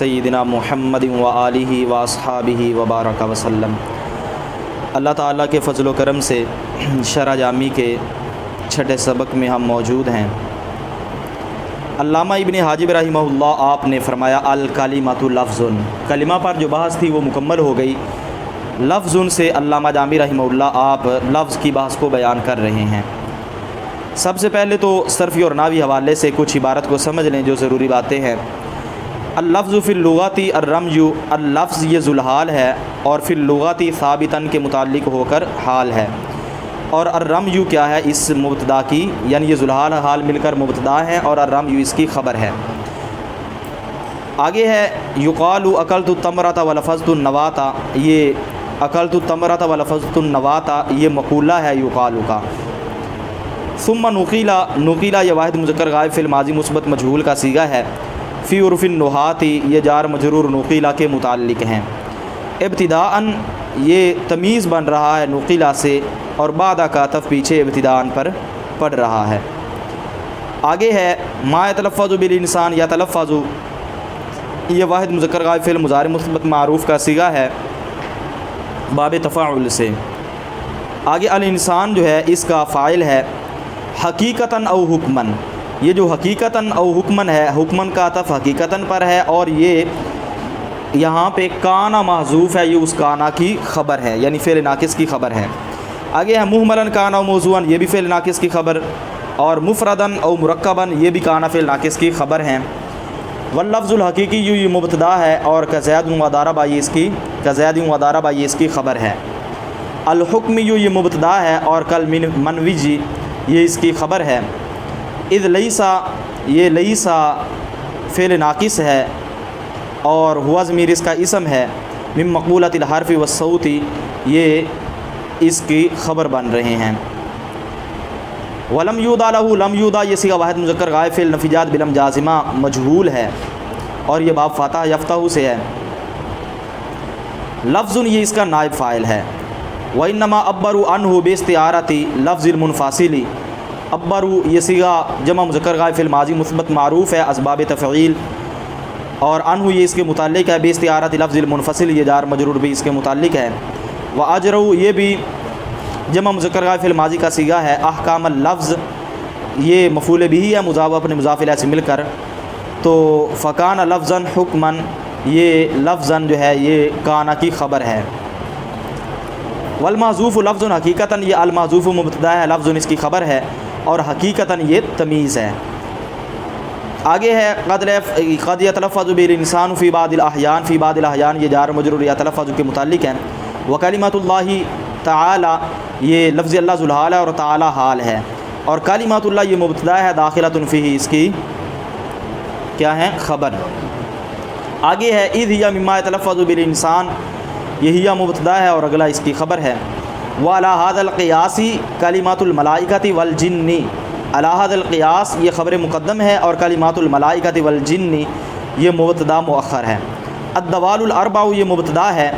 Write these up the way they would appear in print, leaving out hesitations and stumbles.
سیدنا محمد و آلہ و اصحابہ و بارک وسلم۔ اللہ تعالیٰ کے فضل و کرم سے شرح جامی کے چھٹے سبق میں ہم موجود ہیں۔ علامہ ابن حاجب رحمہ اللہ آپ نے فرمایا الکلمۃ لفظ، کلمہ پر جو بحث تھی وہ مکمل ہو گئی۔ لفظ سے علامہ جامی رحمہ اللہ آپ لفظ کی بحث کو بیان کر رہے ہیں۔ سب سے پہلے تو صرفی اور نحوی حوالے سے کچھ عبارت کو سمجھ لیں جو ضروری باتیں ہیں۔ اللفظ فی اللغاتی الرمز، اللفظ یہ ذوالحال ہے اور فی اللغاتی ثابتاً کے متعلق ہو کر حال ہے، اور الرمز کیا ہے اس مبتدا کی، یعنی یہ ذوالحال حال مل کر مبتدا ہے اور الرمز اس کی خبر ہے۔ آگے ہے یقال اکلت التمرۃ ولفظت النواۃ، یہ اکلت التمرۃ ولفظت النواۃ یہ مقولہ ہے یقال کا۔ ثم نقیلا، نقیلا یہ واحد مذکر غائب فی الماضی مثبت مجہول کا صیغہ ہے۔ فی عرف النحاۃ یہ جار مجرور نقیلا کے متعلق ہیں۔ ابتداءً یہ تمیز بن رہا ہے نقیلا سے، اور بعد کا عطف پیچھے ابتداءً پر پڑ رہا ہے۔ آگے ہے ما یتلفظ بالانسان یتلفظ، یہ واحد مذکر غائب فعل مضارع مثبت معروف کا صیغہ ہے باب تفاعل سے۔ آگے الانسان جو ہے اس کا فاعل ہے حقیقتاً او حکماً، یہ جو حقیقتاً او حکماً ہے، حکماً کا عطف حقیقتاً پر ہے، اور یہ یہاں پہ کانا محذوف ہے، یہ اس کانا کی خبر ہے، یعنی فعل ناقص کی خبر ہے۔ آگے ہے مہملاً کانا او موضوعاً، یہ بھی فعل ناقص کی خبر، اور مفرداً او مرکباً یہ بھی کانا فعل ناقص کی خبر ہیں۔ واللفظ الحقیقی یہ مبتدا ہے، اور کزید و ضرب یہ اس کی، کزید و ضرب یہ اس کی خبر ہے۔ الحکمی یہ مبتدا ہے، اور کل منوجی یہ اس کی خبر ہے۔ اذ لیسا یہ لیسا فعل ناقص ہے، اور ہوا ضمیر اس کا اسم ہے۔ من مقبولۃ الحرف والصوت یہ اس کی خبر بن رہے ہیں۔ ولم یودا لہ، لم یودا یہ صیغہ واحد مذکر غائب فعل نفیجات بلم جازمہ مجہول ہے، اور یہ باب فاتح یفتح سے ہے۔ لفظ یہ اس کا نائب فاعل ہے۔ وانما عبروا عنہ باستعارۃ لفظ المنفصل، عبروا یہ صیغہ جمع مذکر غائب فعل ماضی مثبت معروف ہے اسباب تفعیل، اور عنہ یہ اس کے متعلق ہے باستعارۃ لفظ المنفصل یہ جار مجرور بھی اس کے متعلق ہے۔ واجروا یہ بھی جمع مذکر غائب فعل ماضی کا صیغہ ہے۔ احکام اللفظ یہ مفعول بھی ہے مضاف اپنے مضاف الیہ سے مل کر، تو فکان لفظاً حکماً یہ لفظاً جو ہے یہ کانا کی خبر ہے۔ والمحذوف لفظ حقیقتاً یہ المحذوف مبتدا ہے، لفظ اس کی خبر ہے، اور حقیقتاً یہ تمیز ہے۔ آگے ہے قد یتلفظ بالانسان فی بعض الاحیان، فی بعض الاحیان یہ جار مجرور یتلفظ کے متعلق ہیں۔ وکلمۃ اللہ تعالی یہ لفظ اللہ ذوالحال ہے، اور تعالی حال ہے، اور کلمۃ اللہ یہ مبتدا ہے داخلۃ فیہ اس کی کیا ہے خبر۔ آگے ہے اذ ہی مما یتلفظ بالانسان یہی مبتدا ہے، اور اگلا اس کی خبر ہے۔ وعلی ھذا القیاس کلمات الملائکۃ والجن، علی ھذا القیاس یہ خبر مقدم ہے، اور کلمات الملائکۃ والجن یہ مبتدا مؤخر ہے۔ الدوال الاربع یہ مبتدا ہے،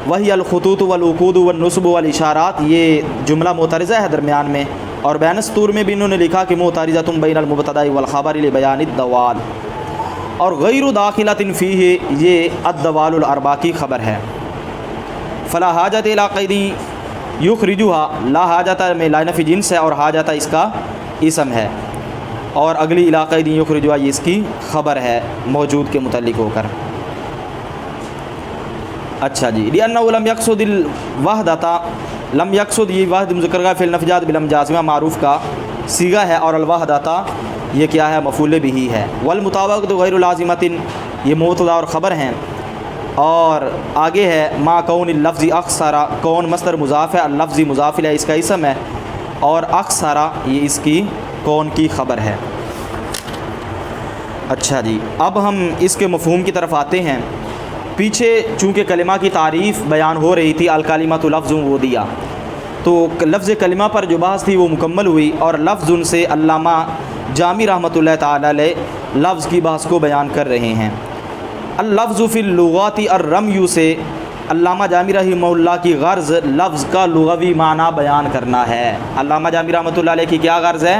وہی الخطوط والعقود والنصب والاشارات یہ جملہ معترضہ ہے درمیان میں، اور بین السطور میں بھی انہوں نے لکھا کہ معترضۃ بین المبتدا والخبر لبیان الدوال، اور غیر داخلۃ فیہ یہ الدوال الاربع کی خبر ہے۔ فلا حاجت الی قید یخرجها، لا حاجت میں لا نفی جنس ہے، اور حاجت اس کا اسم ہے، اور اگلی الی قید یخرجها یہ اس کی خبر ہے موجود کے متعلق ہو کر۔ اچھا جی، لأنہ لم یقصد الوحدۃ، لم یقصد یہ واحد مذکر غائب فعل نفیجات بلم جازمہ معروف کا صیغہ ہے، اور الوحدۃ یہ کیا ہے مفعول بھی ہے۔ والمطابقۃ غیر لازمۃ یہ مبتدا اور خبر ہیں۔ اور آگے ہے ما کون اللفظ اکثر، کون مصدر مضاف ہے، اللفظ مضاف الیہ اس کا اسم ہے، اور اکثر یہ اس کی کون کی خبر ہے۔ اچھا جی، اب ہم اس کے مفہوم کی طرف آتے ہیں۔ پیچھے چونکہ کلمہ کی تعریف بیان ہو رہی تھی الکلمۃ لفظ وہ دیا، تو لفظ کلمہ پر جو بحث تھی وہ مکمل ہوئی، اور لفظ سے علامہ جامی رحمۃ اللہ تعالی علیہ لفظ کی بحث کو بیان کر رہے ہیں۔ اللفظ فی اللغات الرمی سے علامہ جامی رحمہ اللہ کی غرض لفظ کا لغوی معنی بیان کرنا ہے۔ علامہ جامی رحمۃ اللہ علیہ کی کیا غرض ہے؟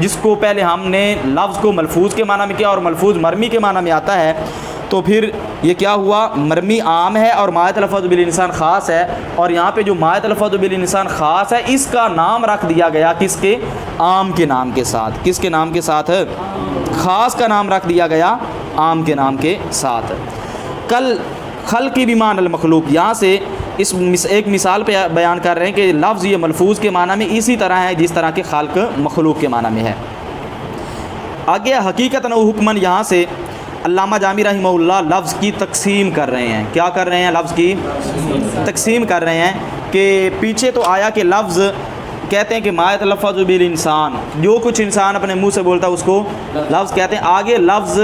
جس کو پہلے ہم نے لفظ کو ملفوظ کے معنی میں کیا اور ملفوظ مرمی کے معنی میں آتا ہے، تو پھر یہ کیا ہوا، مرمی عام ہے اور ما یتلفظ باللسان خاص ہے، اور یہاں پہ جو ما یتلفظ باللسان خاص ہے اس کا نام رکھ دیا گیا کس کے، عام کے نام کے ساتھ، کس کے نام کے ساتھ، خاص کا نام رکھ دیا گیا عام کے نام کے ساتھ۔ کل خلق بمعنی المخلوق، یہاں سے ایک مثال پہ بیان کر رہے ہیں کہ لفظ یہ ملفوظ کے معنی میں اسی طرح ہے جس طرح کہ خلق مخلوق کے معنی میں ہے۔ آگے حقیقتاً و حکماً، یہاں سے علامہ جامی رحمہ اللہ لفظ کی تقسیم کر رہے ہیں، کیا کر رہے ہیں، لفظ کی تقسیم کر رہے ہیں کہ پیچھے تو آیا کہ لفظ کہتے ہیں کہ ما یتلفظ بالانسان، جو کچھ انسان اپنے منہ سے بولتا ہے اس کو لفظ کہتے ہیں۔ آگے لفظ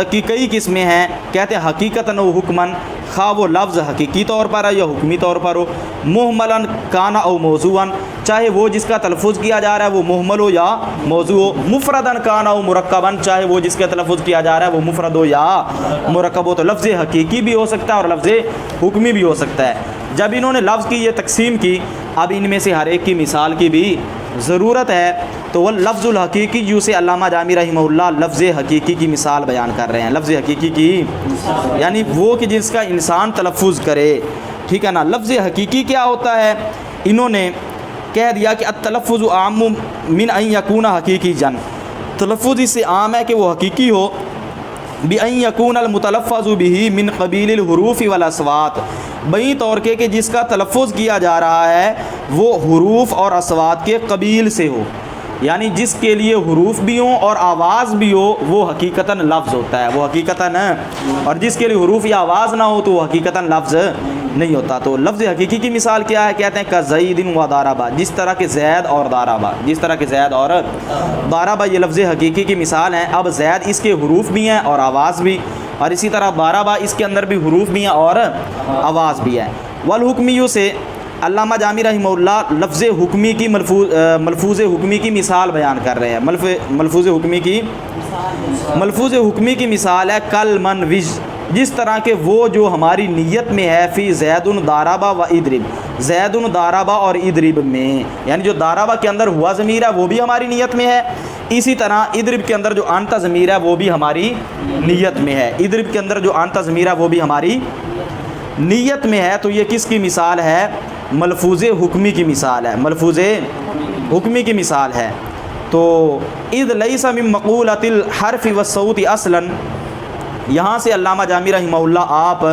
کی کئی قسمیں ہیں، کہتے ہیں حقیقتاً و حکماً، خواہ وہ لفظ حقیقی طور پر ہے یا حکمی طور پر ہو، محملاً کانا او موضوعاً، چاہے وہ جس کا تلفظ کیا جا رہا ہے وہ محمل ہو یا موضوع ہو، مفرداً کانا او مرکباً، چاہے وہ جس کا تلفظ کیا جا رہا ہے وہ مفرد ہو یا مرکب ہو۔ تو لفظ حقیقی بھی ہو سکتا ہے اور لفظ حکمی بھی ہو سکتا ہے۔ جب انہوں نے لفظ کی یہ تقسیم کی، اب ان میں سے ہر ایک کی مثال کی بھی ضرورت ہے، تو وہ لفظ الحقیقی جسے علامہ جامی رحمہ اللہ لفظ حقیقی کی مثال بیان کر رہے ہیں، لفظ حقیقی کی یعنی وہ کہ جس کا انسان تلفظ کرے، ٹھیک ہے نا۔ لفظ حقیقی کیا ہوتا ہے، انہوں نے کہہ دیا کہ التلفظ عام من ان یکون حقیقی جن، تلفظ اس سے عام ہے کہ وہ حقیقی ہو، بِأَن يَكُونَ الْمُتَلَفَّظُ بِهِ مِنْ قَبِيلِ الْحُرُوفِ وَالْأَصْوَاتِ، بئی طور کہ جس کا تلفظ کیا جا رہا ہے وہ حروف اور اصوات کے قبیل سے ہو، یعنی جس کے لیے حروف بھی ہوں اور آواز بھی ہو وہ حقیقتاً لفظ ہوتا ہے، وہ حقیقتاً، اور جس کے لیے حروف یا آواز نہ ہو تو وہ حقیقتاً لفظ نہیں ہوتا۔ تو لفظ حقیقی کی مثال کیا ہے، کہتے ہیں کزید و ضرب، جس طرح کہ زید اور ضرب، جس طرح کہ زید اور ضرب یہ لفظ حقیقی کی مثال ہیں۔ اب زید اس کے حروف بھی ہیں اور آواز بھی، اور اسی طرح ضرب اس کے اندر بھی حروف بھی ہیں اور آواز بھی ہے۔ والحکمیوں سے علامہ جامی رحمہ اللہ لفظ حکمی کی ملفوظ حکمی کی مثال بیان کر رہے ہیں۔ ملفوظ حکمی کی مثال ہے کل من وج، جس طرح کہ وہ جو ہماری نیت میں ہے، فی زید ضرب و اضرب، زید ضرب اور اضرب میں، یعنی جو ضرب کے اندر ہوا ضمیر ہے وہ بھی ہماری نیت میں ہے، اسی طرح اضرب کے اندر جو انت ضمیر ہے وہ بھی ہماری نیت میں ہے، اضرب کے اندر جو انت ضمیر ہے وہ بھی ہماری نیت میں ہے۔ تو یہ کس کی مثال ہے، ملفوظ حکمی کی مثال ہے، ملفوظ حکمی کی مثال ہے۔ تو اذ لیس من مقولۃ الحرف والصوت اصلا، یہاں سے علامہ جامی رحمہ اللہ آپ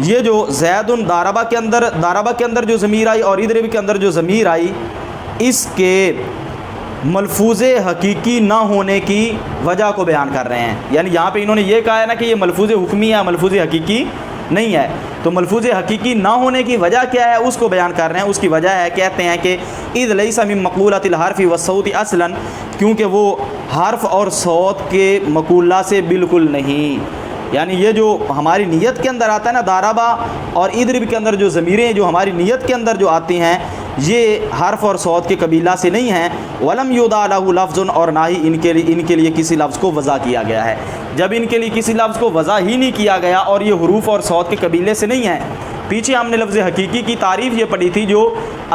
یہ جو زید ضرب کے اندر جو ضمیر آئی اور اضرب کے اندر جو ضمیر آئی، اس کے ملفوظ حقیقی نہ ہونے کی وجہ کو بیان کر رہے ہیں۔ یعنی یہاں پہ انہوں نے یہ کہا ہے نا کہ یہ ملفوظ حکمی ہے، ملفوظ حقیقی نہیں ہے، تو ملفوظ حقیقی نہ ہونے کی وجہ کیا ہے اس کو بیان کر رہے ہیں۔ اس کی وجہ ہے، کہتے ہیں کہ اذ لیس من مقولۃ الحرف والصوت اصلا، کیونکہ وہ حرف اور صوت کے مقولہ سے بالکل نہیں، یعنی یہ جو ہماری نیت کے اندر آتا ہے نا ضرب اور اضرب کے اندر جو ضمیریں جو ہماری نیت کے اندر جو آتی ہیں یہ حرف اور صوت کے قبیلہ سے نہیں ہیں۔ ولم یوضع لہ لفظ، اور نہ ہی ان کے لیے کسی لفظ کو وضع کیا گیا ہے۔ جب ان کے لیے کسی لفظ کو وضع ہی نہیں کیا گیا اور یہ حروف اور صوت کے قبیلے سے نہیں ہیں، پیچھے ہم نے لفظ حقیقی کی تعریف یہ پڑھی تھی جو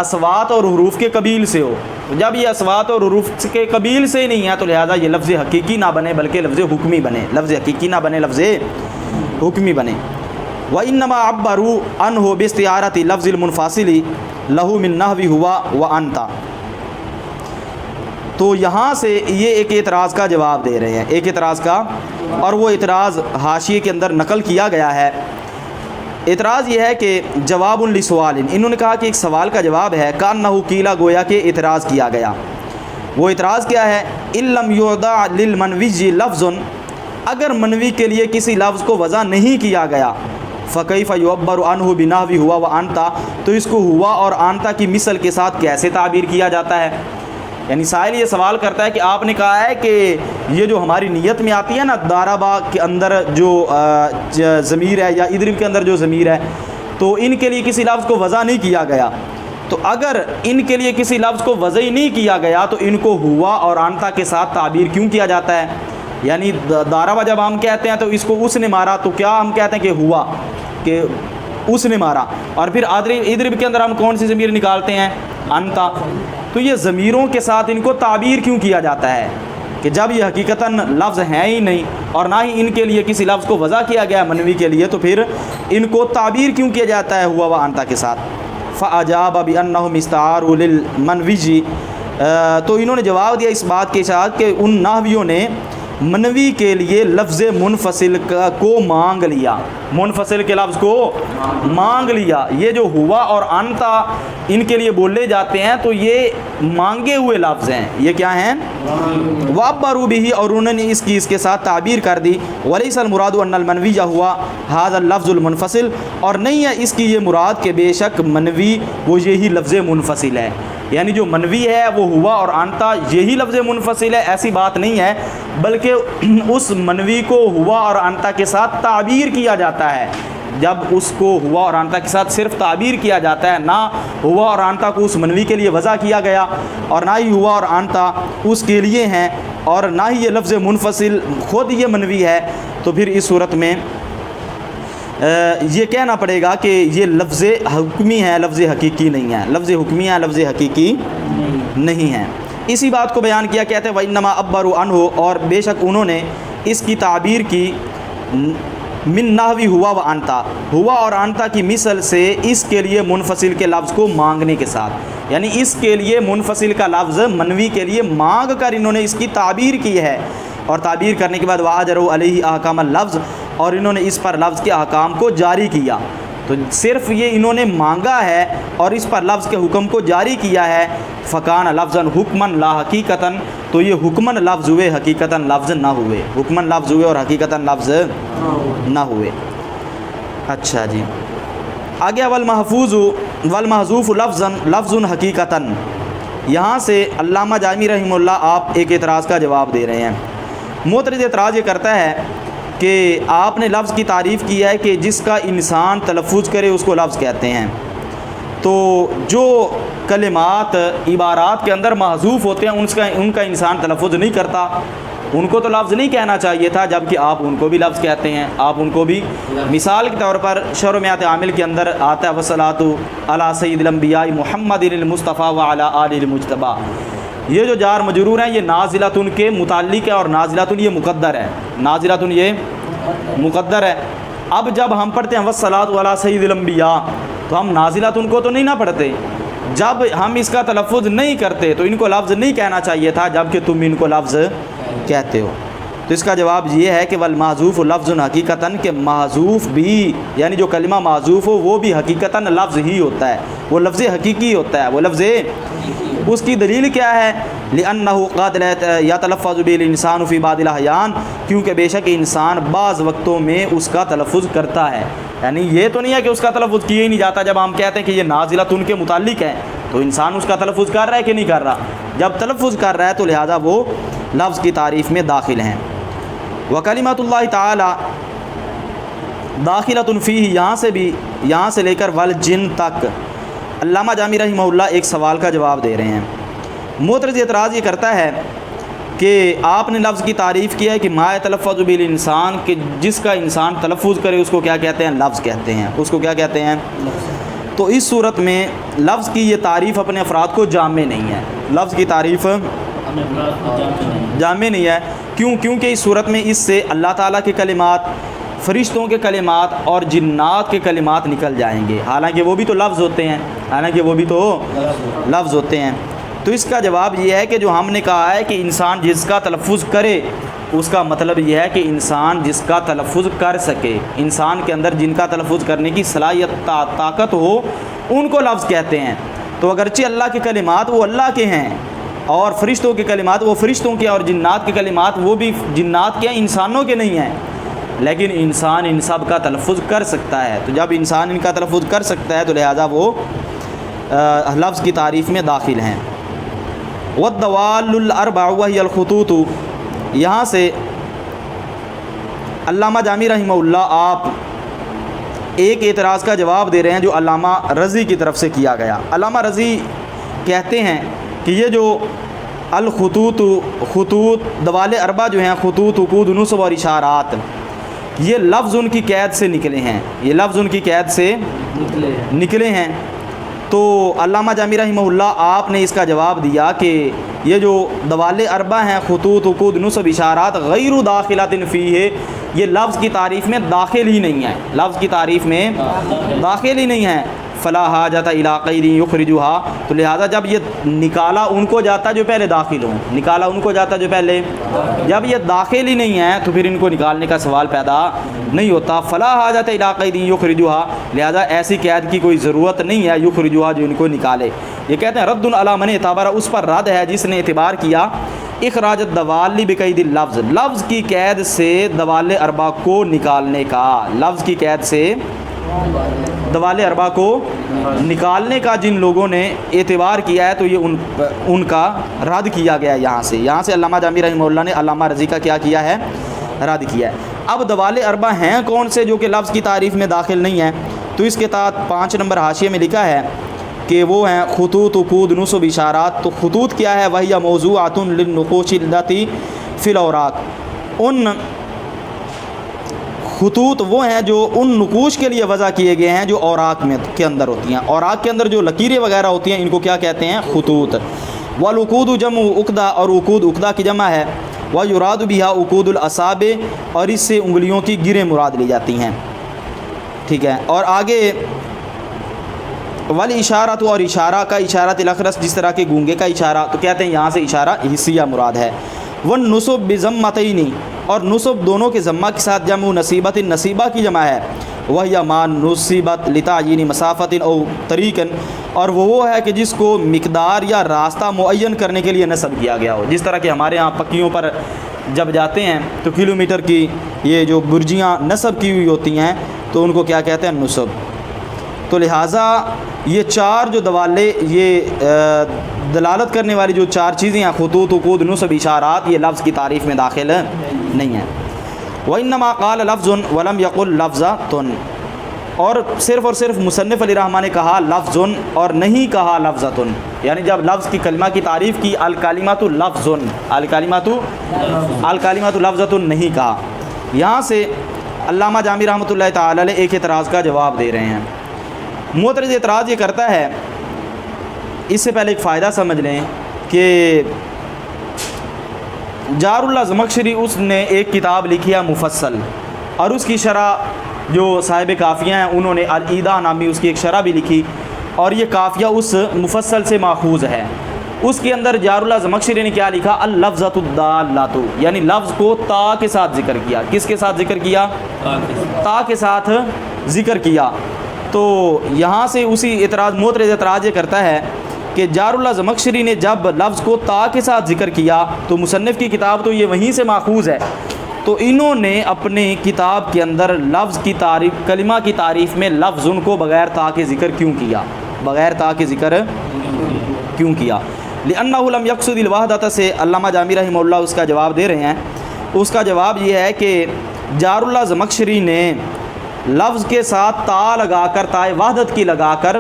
اصوات اور حروف کے قبیل سے ہو، جب یہ اصوات اور حروف کے قبیل سے نہیں ہے تو لہذا یہ لفظ حقیقی نہ بنے بلکہ لفظ حکمی بنے، لفظ حقیقی نہ بنے لفظ حکمی بنے۔ وَإِنَّمَا عَبَّرُوا عَنْهُ بِاسْتِعَارَةِ لَفْظِ الْمُنْفَصِلِ لَهُ مِنْ نَحْوِ هُوَ وَأَنْتَ۔ تو یہاں سے یہ ایک اعتراض کا جواب دے رہے ہیں، ایک اعتراض کا، اور وہ اعتراض حاشیے کے اندر نقل کیا گیا ہے۔ اعتراض یہ ہے کہ جواب لسوال، انہوں نے کہا کہ ایک سوال کا جواب ہے، کانہ قیلا، گویا کہ اعتراض کیا گیا۔ وہ اعتراض کیا ہے، ان لم یوضع للمنوی لفظ، اگر منوی کے لیے کسی لفظ کو وضع نہیں کیا گیا، فکیف یعبر عنہ بنحو ہوا وانتا، تو اس کو ہوا اور آنتا کی مثل کے ساتھ کیسے تعبیر کیا جاتا ہے؟ یعنی سائل یہ سوال کرتا ہے کہ آپ نے کہا ہے کہ یہ جو ہماری نیت میں آتی ہے نا ضربہ کے اندر جو ضمیر ہے یا اضرب کے اندر جو ضمیر ہے، تو ان کے لیے کسی لفظ کو وضع نہیں کیا گیا، تو اگر ان کے لیے کسی لفظ کو وضع نہیں کیا گیا تو ان کو ہوا اور آنتا کے ساتھ تعبیر کیوں کیا جاتا ہے؟ یعنی ضربہ جب ہم کہتے ہیں تو اس کو اس نے مارا، تو کیا ہم کہتے ہیں کہ ہوا، کہ اس نے مارا، اور پھر اضرب کے اندر ہم کون سی ضمیر نکالتے ہیں؟ انتا، تو یہ ضمیروں کے ساتھ ان کو تعبیر کیوں کیا جاتا ہے کہ جب یہ حقیقتاً لفظ ہیں ہی نہیں اور نہ ہی ان کے لیے کسی لفظ کو وضع کیا گیا منوی کے لیے، تو پھر ان کو تعبیر کیوں کیا جاتا ہے ہوا و انتا کے ساتھ؟ فَأَجَابَ بِأَنَّهُمْ اسْتَعَارُوا لِلْمَنْوِجِ، تو انہوں نے جواب دیا اس بات کے ساتھ کہ ان نحویوں نے منوی کے لیے لفظ منفصل کو مانگ لیا، منفصل کے لفظ کو مانگ لیا۔ یہ جو ہوا اور انتا ان کے لیے بولے جاتے ہیں تو یہ مانگے ہوئے لفظ ہیں، یہ کیا ہیں؟ وَعَبَّرُوا بِهِ، اور انہوں نے اس کے ساتھ تعبیر کر دی۔ وَلَيْسَ الْمُرَادُ أَنَّ الْمَنْوِيَّ هُوَ هَذَا اللَّفْظُ الْمُنْفَصِلُ، اور نہیں ہے اس کی یہ مراد کہ بے شک منوی وہ یہی لفظ منفصل ہے، یعنی جو منوی ہے وہ ہوا اور انتا یہی لفظ منفصل ہے، ایسی بات نہیں ہے، بلکہ اس منوی کو ہوا اور انتا کے ساتھ تعبیر کیا جاتا ہے۔ جب اس کو ہوا اور انتا کے ساتھ صرف تعبیر کیا جاتا ہے، نہ ہوا اور انتا کو اس منوی کے لیے وضع کیا گیا اور نہ ہی ہوا اور انتا اس کے لیے ہیں اور نہ ہی یہ لفظ منفصل خود یہ منوی ہے، تو پھر اس صورت میں یہ کہنا پڑے گا کہ یہ لفظ حکمی ہے، لفظ حقیقی نہیں ہے، لفظ حکمی ہے، لفظ حقیقی نہیں ہے۔ اسی بات کو بیان کیا، کہتے ہیں وَإِنَّمَا عَبَّرُوا عَنْهُ، اور بے شک انہوں نے اس کی تعبیر کی من نحوی ہوا و انتا، ہوا اور انتا کی مثل سے اس کے لیے منفصل کے لفظ کو مانگنے کے ساتھ، یعنی اس کے لیے منفصل کا لفظ منوی کے لیے مانگ کر انہوں نے اس کی تعبیر کی ہے، اور تعبیر کرنے کے بعد وَأَجْرَوْا عَلَيْهِ أَحْكَامَ اللَّفْظِ، اور انہوں نے اس پر لفظ کے احکام کو جاری کیا۔ تو صرف یہ انہوں نے مانگا ہے اور اس پر لفظ کے حکم کو جاری کیا ہے، فَكَانَ لَفْظًا حُكْمًا لَا حَقِيقَةً، تو یہ حکماً لفظ ہوئے، حقیقتاً لفظ نہ ہوئے، حکماً لفظ ہوئے اور حقیقتاً لفظ نہ ہوئے۔ اچھا جی، آگے والمحفوظ والمحذوف لفظ حقیقتاً، یہاں سے علامہ جامی رحمہ اللہ آپ ایک اعتراض کا جواب دے رہے ہیں۔ معترض اعتراض یہ کرتا ہے کہ آپ نے لفظ کی تعریف کی ہے کہ جس کا انسان تلفظ کرے اس کو لفظ کہتے ہیں، تو جو کلمات عبارات کے اندر محذوف ہوتے ہیں ان کا انسان تلفظ نہیں کرتا، ان کو تو لفظ نہیں کہنا چاہیے تھا، جبکہ آپ ان کو بھی لفظ کہتے ہیں، آپ ان کو بھی، مثال کے طور پر شرح میات عامل کے اندر آتا ہے وَالصَّلَاةُ عَلَىٰ سَيِّدِ الْأَنْبِيَاءِ مُحَمَّدٍ الْمُصْطَفَىٰ وَعَلَىٰ آلِهِ الْمُجْتَبَىٰ، یہ جو جار مجرور ہیں یہ نازلتن کے متعلق ہے، اور نازلتن یہ مقدر ہے، نازلتن یہ مقدر ہے۔ اب جب ہم پڑھتے ہیں وَالصَّلَاةُ عَلَىٰ سَيِّدِ الْأَنْبِيَاء، تو ہم نازلتن کو تو نہیں نہ پڑھتے، جب ہم اس کا تلفظ نہیں کرتے تو ان کو لفظ نہیں کہنا چاہیے تھا، جبکہ تم ان کو لفظ کہتے ہو۔ تو اس کا جواب یہ ہے کہ والمحذوف لفظ حقیقتاً، کہ محذوف بھی یعنی جو کلمہ محذوف ہو وہ بھی حقیقتاً لفظ ہی ہوتا ہے، وہ لفظ حقیقی ہوتا ہے، وہ لفظ، اس کی دلیل کیا ہے؟ لِأَنَّهُ قَدْ يَتَلَفَّظُ بِهِ الْإِنسَانُ فِي بَعْضِ الْأَحْيَانِ، کیونکہ بے شک انسان بعض وقتوں میں اس کا تلفظ کرتا ہے، یعنی یہ تو نہیں ہے کہ اس کا تلفظ کیا ہی نہیں جاتا۔ جب ہم کہتے ہیں کہ یہ نازلۃ ان کے متعلق ہے تو انسان اس کا تلفظ کر رہا ہے کہ نہیں کر رہا؟ جب تلفظ کر رہا ہے تو لہذا وہ لفظ کی تعریف میں داخل ہیں۔ وَكَلِمَةُ اللَّهِ تَعَالَى دَاخِلَةٌ فِيهِ، یہاں سے لے کر والجن تک علامہ جامی رحمہ اللہ ایک سوال کا جواب دے رہے ہیں۔ معترض اعتراض یہ کرتا ہے کہ آپ نے لفظ کی تعریف کیا ہے کہ ما یتلفظ به الانسان، کہ جس کا انسان تلفظ کرے اس کو کیا کہتے ہیں؟ لفظ کہتے ہیں، اس کو کیا کہتے ہیں؟ تو اس صورت میں لفظ کی یہ تعریف اپنے افراد کو جامع نہیں ہے، لفظ کی تعریف جامع نہیں ہے، کیونکہ اس صورت میں اس سے اللہ تعالیٰ کے کلمات، فرشتوں کے کلمات اور جنات کے کلمات نکل جائیں گے، حالانکہ وہ بھی تو لفظ ہوتے ہیں، تو اس کا جواب یہ ہے کہ جو ہم نے کہا ہے کہ انسان جس کا تلفظ کرے، اس کا مطلب یہ ہے کہ انسان جس کا تلفظ کر سکے، انسان کے اندر جن کا تلفظ کرنے کی صلاحیت طاقت ہو ان کو لفظ کہتے ہیں۔ تو اگرچہ اللہ کے کلمات وہ اللہ کے ہیں اور فرشتوں کے کلمات وہ فرشتوں کے، اور جنات کے کلمات وہ بھی جنات کے ہیں، انسانوں کے نہیں ہیں، لیکن انسان ان سب کا تلفظ کر سکتا ہے۔ تو جب انسان ان کا تلفظ کر سکتا ہے تو لہذا وہ لفظ کی تعریف میں داخل ہیں۔ وَالدَّوَالُّ الْأَرْبَعُ وَهِيَ الْخُطُوطُ، یہاں سے علامہ جامی رحمہ اللہ آپ ایک اعتراض کا جواب دے رہے ہیں جو علامہ رضی کی طرف سے کیا گیا۔ علامہ رضی کہتے ہیں کہ یہ جو خطوط دوال اربع جو ہیں، خطوط، عقود، نصب اور اشارات، یہ لفظ ان کی قید سے نکلے ہیں، یہ لفظ ان کی قید سے نکلے ہیں۔ تو علامہ جامی رحمہ اللہ آپ نے اس کا جواب دیا کہ یہ جو دوال اربع ہیں خطوط عقود نصب اشارات غیر داخلۃ فیہ، یہ لفظ کی تعریف میں داخل ہی نہیں ہے، لفظ کی تعریف میں داخل ہی نہیں ہے۔ فلا حاجت الی قید یخرجھا، تو لہٰذا جب یہ نکالا ان کو جاتا جو پہلے داخل ہوں، نکالا ان کو جاتا جو پہلے، جب یہ داخل ہی نہیں ہے تو پھر ان کو نکالنے کا سوال پیدا نہیں ہوتا۔ فلا حاجت الی قید یخرجھا، لہٰذا ایسی قید کی کوئی ضرورت نہیں ہے یخرجھا جو ان کو نکالے۔ یہ کہتے ہیں رد علی من اعتبر، اس پر رد ہے جس نے اعتبار کیا اخراج الدوال بقید اللفظ، لفظ کی قید سے دوال اربع کو نکالنے کا، لفظ کی قید سے دوال اربع کو نکالنے کا جن لوگوں نے اعتبار کیا ہے تو یہ ان کا رد کیا گیا یہاں سے علامہ جامی رحمہ اللہ نے علامہ رضی کا کیا ہے، رد کیا ہے۔ اب دوال اربع ہیں کون سے جو کہ لفظ کی تعریف میں داخل نہیں ہیں؟ تو اس کے تحت 5 نمبر حاشیے میں لکھا ہے کہ وہ ہیں خطوط عقود نصب اشارات۔ تو خطوط کیا ہے؟ وہی موضوعات للنقوش التی فی الاوراق، ان خطوط وہ ہیں جو ان نقوش کے لیے وضع کیے گئے ہیں جو اوراق میں کے اندر ہوتی ہیں، اوراق کے اندر جو لکیریں وغیرہ ہوتی ہیں ان کو کیا کہتے ہیں؟ خطوط۔ والعقود جمع عقدہ، اور عقود عقدہ کی جمع ہے۔ ویراد بہا عقود الاصابع، اور اس سے انگلیوں کی گریں مراد لی جاتی ہیں، ٹھیک ہے۔ اور آگے والاشارۃ، اور اشارہ کا اشارۃ الاخرس، جس طرح کے گونگے کا اشارہ، تو کہتے ہیں یہاں سے اشارہ حسیہ مراد ہے۔ والنصب بضمتین، اور نصب دونوں کے ضمہ کے ساتھ، جمع نصیبت، نصیبہ کی جمع ہے۔ وہی ما نصیبت لتعیین مسافت او طریق، اور وہ ہے کہ جس کو مقدار یا راستہ معین کرنے کے لیے نصب کیا گیا ہو، جس طرح کہ ہمارے ہاں پکیوں پر جب جاتے ہیں تو کلومیٹر کی یہ جو برجیاں نصب کی ہوئی ہوتی ہیں تو ان کو کیا کہتے ہیں؟ نصب۔ تو لہٰذا یہ 4 جو دوالے، یہ دلالت کرنے والی جو 4 چیزیں ہیں، خطوط عقود نصب اشارات، یہ لفظ کی تعریف میں داخل نہیں ہیں۔ وَإِنَّمَا قَالَ لَفْظٌ وَلَمْ يَقُلْ لَفْظَةٌ، اور صرف مصنف علیہ رحمٰن نے کہا لفظ اور نہیں کہا لفظۃ، یعنی جب لفظ کی کلمہ کی تعریف کی الکلمۃ لفظ، الکلمۃ لفظۃ نہیں کہا۔ یہاں سے علامہ جامی رحمۃ اللہ تعالی علیہ ایک اعتراض کا جواب دے رہے ہیں۔ معترض اعتراض یہ کرتا ہے، اس سے پہلے ایک فائدہ سمجھ لیں کہ جار اللہ زمخشری اس نے ایک کتاب لکھی ہے مفصل، اور اس کی شرح جو صاحب کافیہ ہیں انہوں نے الایداح نامی اس کی ایک شرح بھی لکھی، اور یہ کافیہ اس مفصل سے ماخوذ ہے۔ اس کے اندر جار اللہ زمخشری نے کیا لکھا؟ اللفظۃ الدالۃ، یعنی لفظ کو تا کے ساتھ ذکر کیا۔ کس کے ساتھ ذکر کیا؟ تا کے ساتھ ذکر کیا۔ تو یہاں سے اسی اعتراض، معترض اعتراض یہ کرتا ہے کہ جار اللہ زمخشری نے جب لفظ کو تا کے ساتھ ذکر کیا تو مصنف کی کتاب تو یہ وہیں سے ماخوذ ہے، تو انہوں نے اپنے کتاب کے اندر لفظ کی تعریف، کلمہ کی تعریف میں لفظ ان کو بغیر تا کے ذکر کیوں کیا؟ بغیر تا کے ذکر کیوں کیا؟ لأنہ لم یقصد الوحدۃ، سے علامہ جامی رحمہ اللہ اس کا جواب دے رہے ہیں۔ اس کا جواب یہ ہے کہ جار اللہ زمخشری نے لفظ کے ساتھ تا لگا کر، تائے وحدت کی لگا کر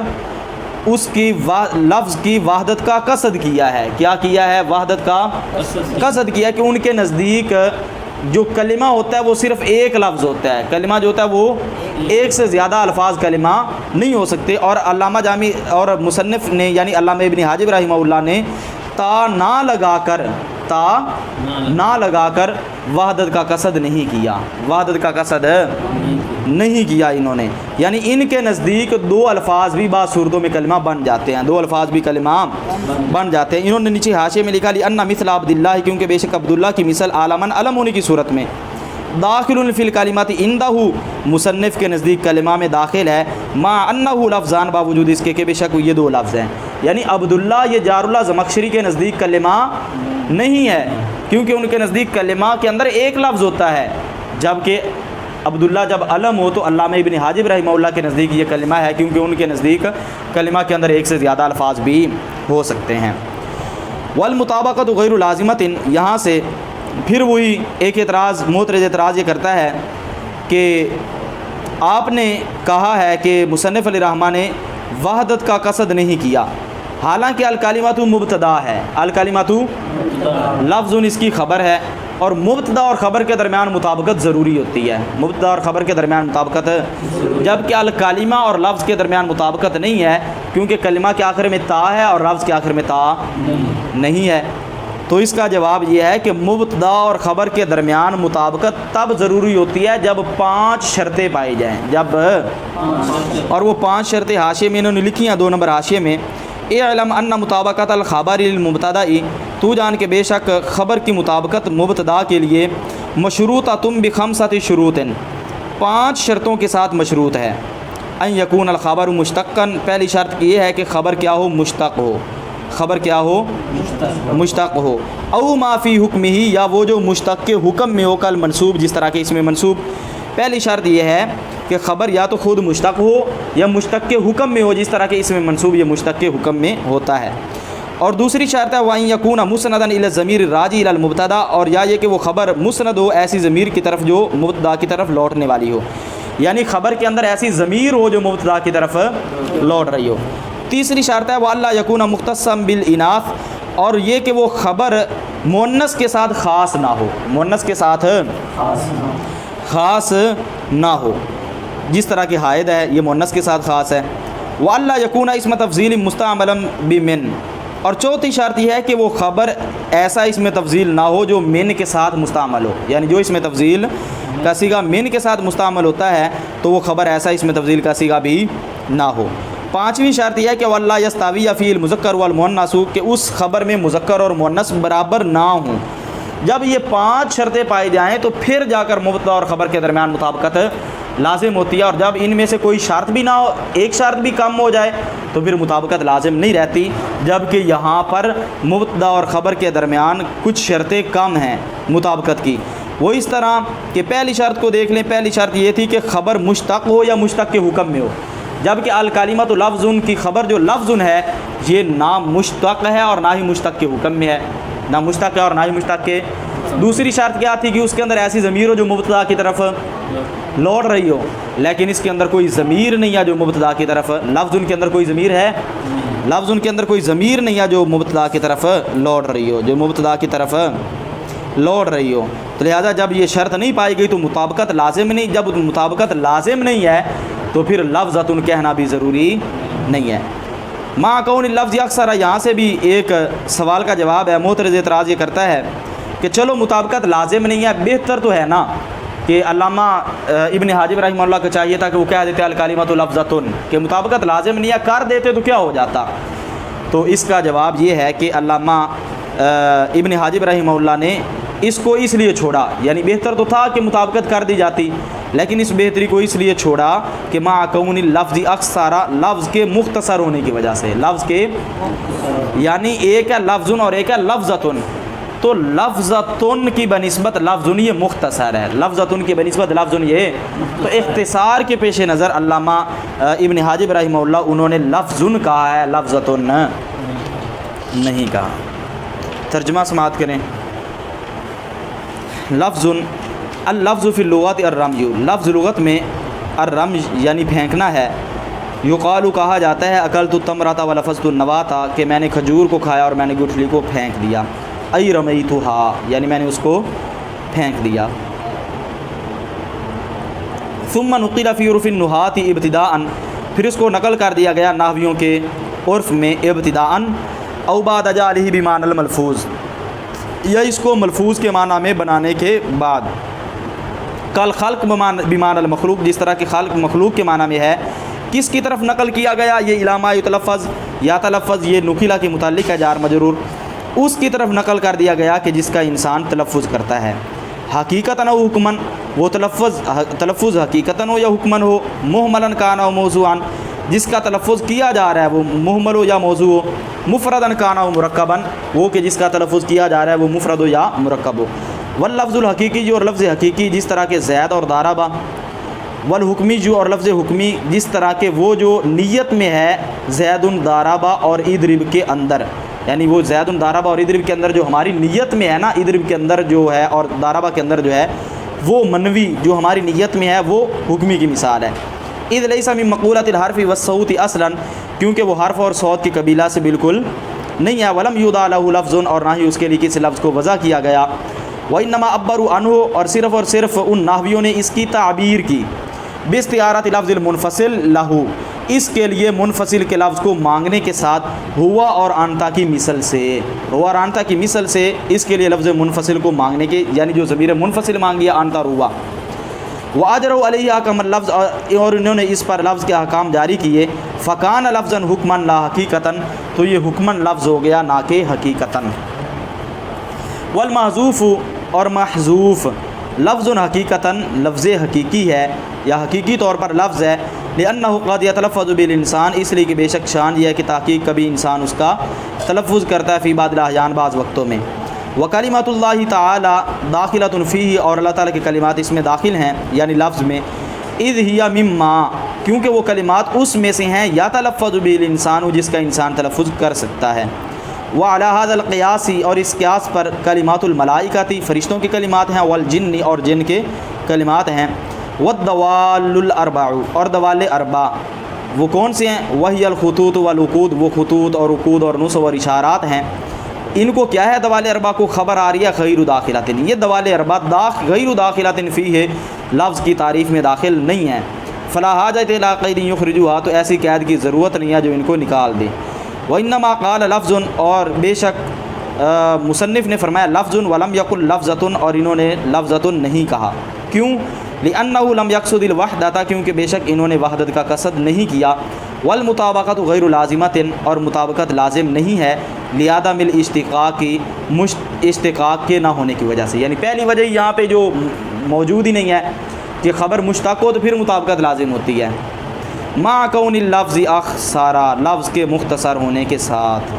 اس کی لفظ کی وحدت کا قصد کیا ہے۔ کیا کیا ہے؟ وحدت کا قصد کیا کہ ان کے نزدیک جو کلمہ ہوتا ہے وہ صرف ایک لفظ ہوتا ہے، کلمہ جو ہوتا ہے وہ ایک سے زیادہ الفاظ کلمہ نہیں ہو سکتے۔ اور علامہ جامی اور مصنف نے یعنی علامہ ابن حاجب رحمہ اللہ نے تا نہ لگا کر وحدت کا قصد نہیں کیا، وحدت کا قصد نہیں کیا انہوں نے، یعنی ان کے نزدیک 2 الفاظ بھی بعض صورتوں میں کلمہ بن جاتے ہیں، 2 الفاظ بھی کلمہ بن جاتے ہیں۔ انہوں نے نیچے حاشیے میں لکھا لأن مثل عبداللہ، کیونکہ بے شک عبداللہ کی مثل عالماً علم ہونے کی صورت میں، داخل فی الکلمات عندہ، مصنف کے نزدیک کلمہ میں داخل ہے، مع انہ لفظان، باوجود اس کے کہ بے شک یہ 2 لفظ ہیں۔ یعنی عبداللہ یہ جار اللہ زمخشری کے نزدیک کلمہ نہیں ہے، کیونکہ ان کے نزدیک کلمہ کے اندر ایک لفظ ہوتا ہے، جبکہ عبداللہ جب علم ہو تو علامہ ابن حاجب رحمہ اللہ کے نزدیک یہ کلمہ ہے، کیونکہ ان کے نزدیک کلمہ کے اندر ایک سے زیادہ الفاظ بھی ہو سکتے ہیں۔ والمطابقۃ غیر لازمۃ، یہاں سے پھر وہی ایک اعتراض، معترض اعتراض یہ کرتا ہے کہ آپ نے کہا ہے کہ مصنف علیہ رحمٰن نے وحدت کا قصد نہیں کیا، حالانکہ الکلمۃ مبتدا ہے، الکلمۃ لفظ اس کی خبر ہے، اور مبتدا اور خبر کے درمیان مطابقت ضروری ہوتی ہے، مبتدا اور خبر کے درمیان مطابقت، جبکہ الکلمہ اور لفظ کے درمیان مطابقت نہیں ہے، کیونکہ کلمہ کے آخر میں تا ہے اور لفظ کے آخر میں تا نہیں ہے۔ تو اس کا جواب یہ ہے کہ مبتدا اور خبر کے درمیان مطابقت تب ضروری ہوتی ہے جب 5 شرطیں پائی جائیں، جب، اور وہ 5 شرطیں حاشیے میں انہوں نے لکھی ہیں، 2 نمبر حاشیے میں۔ اعلم ان مطابقت الخبر للمبتدا، تو جان کے بے شک خبر کی مطابقت مبتدا کے لیے مشروطۃ بخمسۃ شروط، 5 شرطوں کے ساتھ مشروط ہے۔ ان یکون الخبر مشتقا، پہلی شرط یہ ہے کہ خبر کیا ہو، مشتق ہو، خبر کیا ہو، مشتق ہو۔ او ما فی حکمہ، یا وہ جو مشتق کے حکم میں ہو، کل منصوب، جس طرح کے اس میں منصوب۔ پہلی شرط یہ ہے کہ خبر یا تو خود مشتق ہو یا مشتق کے حکم میں ہو، جس طرح کے اس میں منصوب یہ مشتق کے حکم میں ہوتا ہے۔ اور دوسری شرط ہے وَإِن يَكُونَ مُسْنَدًا إِلَى الضَّمِيرِ الرَّاجِعِ إِلَى الْمُبْتَدَأِ، اور یا یہ کہ وہ خبر مسند ہو ایسی ضمیر کی طرف جو مبتدا کی طرف لوٹنے والی ہو، یعنی خبر کے اندر ایسی ضمیر ہو جو مبتدا کی طرف لوٹ رہی ہو۔ تیسری شرط ہے وَأَلَّا يَكُونَ مُخْتَصًّا بِالْإِنَاثِ، اور یہ کہ وہ خبر مؤنث کے ساتھ خاص نہ ہو، مؤنث کے ساتھ خاص نہ ہو، جس طرح کہ حائض ہے یہ مؤنث کے ساتھ خاص ہے۔ وَأَلَّا يَكُونَ اسم تفضیل مستعملا بمن، اور چوتھی شرط یہ ہے کہ وہ خبر ایسا اسم تفضیل نہ ہو جو من کے ساتھ مستعمل ہو، یعنی جو اسم تفضیل کا صیغہ من کے ساتھ مستعمل ہوتا ہے تو وہ خبر ایسا اسم تفضیل کا صیغہ بھی نہ ہو۔ پانچویں شرط یہ ہے کہ وَاللَّا يَسْتَوِيَ فِيهِ الْمُذَكَّرُ وَالْمُؤَنَّثُ، کہ اس خبر میں مذکر اور مؤنث برابر نہ ہوں۔ جب یہ 5 شرطیں پائی جائیں تو پھر جا کر مبتدا اور خبر کے درمیان مطابقت لازم ہوتی ہے، اور جب ان میں سے کوئی شرط بھی نہ ہو، ایک شرط بھی کم ہو جائے تو پھر مطابقت لازم نہیں رہتی، جبکہ یہاں پر مبتدا اور خبر کے درمیان کچھ شرطیں کم ہیں مطابقت کی۔ وہ اس طرح کہ پہلی شرط کو دیکھ لیں، پہلی شرط یہ تھی کہ خبر مشتق ہو یا مشتق کے حکم میں ہو، جبکہ الکلمۃ لفظ کی خبر جو لفظ ہے یہ نہ مشتق ہے اور نہ ہی مشتق کے حکم میں ہے، نہ مشتق ہے اور نہ ہی مشتق کے۔ دوسری شرط کیا تھی کہ اس کے اندر ایسی ضمیر ہو جو مبتدا کی طرف لوٹ رہی ہو، لیکن اس کے اندر کوئی ضمیر نہیں ہے جو مبتدا کی طرف، لفظ کے اندر کوئی ضمیر ہے، لفظ کے اندر کوئی ضمیر نہیں ہے جو مبتدا کی طرف لوٹ رہی ہو، جو مبتدا کی طرف لوٹ رہی ہو۔ تو لہذا جب یہ شرط نہیں پائی گئی تو مطابقت لازم نہیں، جب مطابقت لازم نہیں ہے تو پھر لفظۃ کہنا بھی ضروری نہیں ہے۔ ما کون لفظ اکثر، یہاں سے بھی ایک سوال کا جواب ہے، معترض اعتراض یہ کرتا ہے کہ چلو مطابقت لازم نہیں ہے، بہتر تو ہے نا کہ علامہ ابن حاجب رحمہ اللہ کو چاہیے تھا کہ وہ کہہ دیتے الکلمۃ لفظۃ، کہ مطابقت لازم نہیں ہے، کر دیتے تو کیا ہو جاتا۔ تو اس کا جواب یہ ہے کہ علامہ ابن حاجب رحمہ اللہ نے اس کو اس لیے چھوڑا، یعنی بہتر تو تھا کہ مطابقت کر دی جاتی، لیکن اس بہتری کو اس لیے چھوڑا کہ ما کون لفظ اکثر، لفظ کے مختصر ہونے کی وجہ سے، لفظ کے یعنی ایک ہے لفظ اور ایک ہے لفظۃ، تو لفظۃ کی بنسبت لفظ یہ مختصر ہے، لفظۃ کی بنسبت لفظ یہ، تو اختصار کے پیش نظر علامہ ابن حاجب رحمہ اللہ انہوں نے لفظ کہا ہے، لفظۃ نہیں کہا۔ ترجمہ سماعت کریں۔ لفظ، اللفظ فی اللغت الرمی، لفظ لغت میں الرمی یعنی پھینکنا ہے۔ یقال کہا جاتا ہے اکلت التمرۃ ولفظت النواۃ، کہ میں نے کھجور کو کھایا اور میں نے گٹھلی کو پھینک دیا، ای رمیتھا یعنی میں نے اس کو پھینک دیا۔ ثم نقل فی عرف النحاۃ ابتداء، پھر اس کو نقل کر دیا گیا نحویوں کے عرف میں ابتداء، او بعد جعلہ بمعنی الملفوظ، یا اس کو ملفوظ کے معنی میں بنانے کے بعد، کل خلق بمعنی المخلوق، جس طرح کہ خلق مخلوق کے معنی میں ہے۔ کس کی طرف نقل کیا گیا؟ یہ علامہ یتلفظ یا تلفظ، یہ نقیلہ کے متعلق ہے جار مجرور، اس کی طرف نقل کر دیا گیا کہ جس کا انسان تلفظ کرتا ہے، حقیقتاً و حکماً، وہ تلفظ حقیقتاً ہو یا حکماً ہو، محملاً کان و موضوعاً، جس کا تلفظ کیا جا رہا ہے وہ محمل ہو یا موضوع ہو، مفرداً کان و مرکباً، وہ کہ جس کا تلفظ کیا جا رہا ہے وہ مفرد ہو یا مرکب ہو، واللفظ الحقیقی جو، اور لفظ حقیقی جس طرح کہ زید اور ضربہ، والحکمی جو، اور لفظ حکمی جس طرح کہ وہ جو نیت میں ہے زید ضربہ اور اضرب کے اندر، یعنی وہ زید ضربہ اور اضرب کے اندر جو ہماری نیت میں ہے نا، اضرب کے اندر جو ہے اور ضربہ کے اندر جو ہے وہ منوی جو ہماری نیت میں ہے وہ حکمی کی مثال ہے۔ اذ لیس من مقولۃ الحرف والصوت اصلا، کیونکہ وہ حرف اور صوت کی قبیلہ سے بالکل نہیں ہے، ولم یوضع له لفظ، اور نہ ہی اس کے لیے کسی لفظ کو وضع کیا گیا، وَإِنَّمَا عَبَّرُوا عنہ اور صرف ان نحویوں نے اس کی تعبیر کی باستعارۃ لفظ المنفصل لہو، اس کے لیے منفصل کے لفظ کو مانگنے کے ساتھ ہوا اور انتا کی مثل سے، ہوا اور انتا کی مثل سے اس کے لیے لفظ منفصل کو مانگنے کے، یعنی جو ضمیر منفصل مانگی ہے انتا ہوا۔ وَأَجْرَوْا عَلَيْهِ أَحْكَامَ اللَّفْظ، اور انہوں نے اس پر لفظ کے احکام جاری کیے، فَكَانَ لَفْظًا حُكْمًا لَا حَقِيقَةً، تو یہ حکماً لفظ ہو گیا نہ کہ حقیقتاً۔ والمحذوف، اور محذوف لفظ حقیقتاً لفظ حقیقی ہے یا حقیقی طور پر لفظ ہے، لِأَنَّهُ قَدْ يَتَلَفَّظُ بِالْإِنسان، اس لیے کہ بے شک شان یہ ہے کہ تحقیق کبھی انسان اس کا تلفظ کرتا ہے فی بعض الاحیان، بعض وقتوں میں۔ وکلمات اللہ تعالی داخلۃ فیہ، اور اللہ تعالیٰ کی کلمات اس میں داخل ہیں یعنی لفظ میں، اذ ہی مما، کیونکہ وہ کلمات اس میں سے ہیں یتلفظ بہ الانسان، جس کا انسان تلفظ کر سکتا ہے۔ وعلی ھذا القیاس، اور اس قیاس پر کلمات الملائکۃ، فرشتوں کی کلمات ہیں، والجن، اور جن کے کلمات ہیں، والدوال الاربع، اور دوال اربع وہ کون سے ہیں؟ وہی الخطوط والعقود، وہ خطوط اور عقود اور نصب اور اشارات ہیں۔ ان کو کیا ہے؟ دوال اربع کو خبر آ رہی ہے غیر داخلۃ، یہ دوال اربع غیر داخلۃ فیہ لفظ کی تعریف میں داخل نہیں ہے۔ فلا حاجۃ الی قید یخرجوها، تو ایسی قید کی ضرورت نہیں ہے جو ان کو نکال دے۔ وانما قال لفظ، اور بے شک مصنف نے فرمایا لفظ، ولم یقل لفظۃ، اور انہوں نے لفظۃ نہیں کہا، کیوں؟ لأنہ لم یقصد الوحدۃ، کیونکہ بے شک انہوں نے وحدت کا قصد نہیں کیا۔ والمطابقۃ غیر لازمۃ، اور مطابقت لازم نہیں ہے، لعدم الاشتقاق کی، اشتقاق کے نہ ہونے کی وجہ سے، یعنی پہلی وجہ یہاں پہ جو موجود ہی نہیں ہے کہ خبر مشتق ہو تو پھر مطابقت لازم ہوتی ہے۔ مع کون اللفظ اختصارا، لفظ کے مختصر ہونے کے ساتھ۔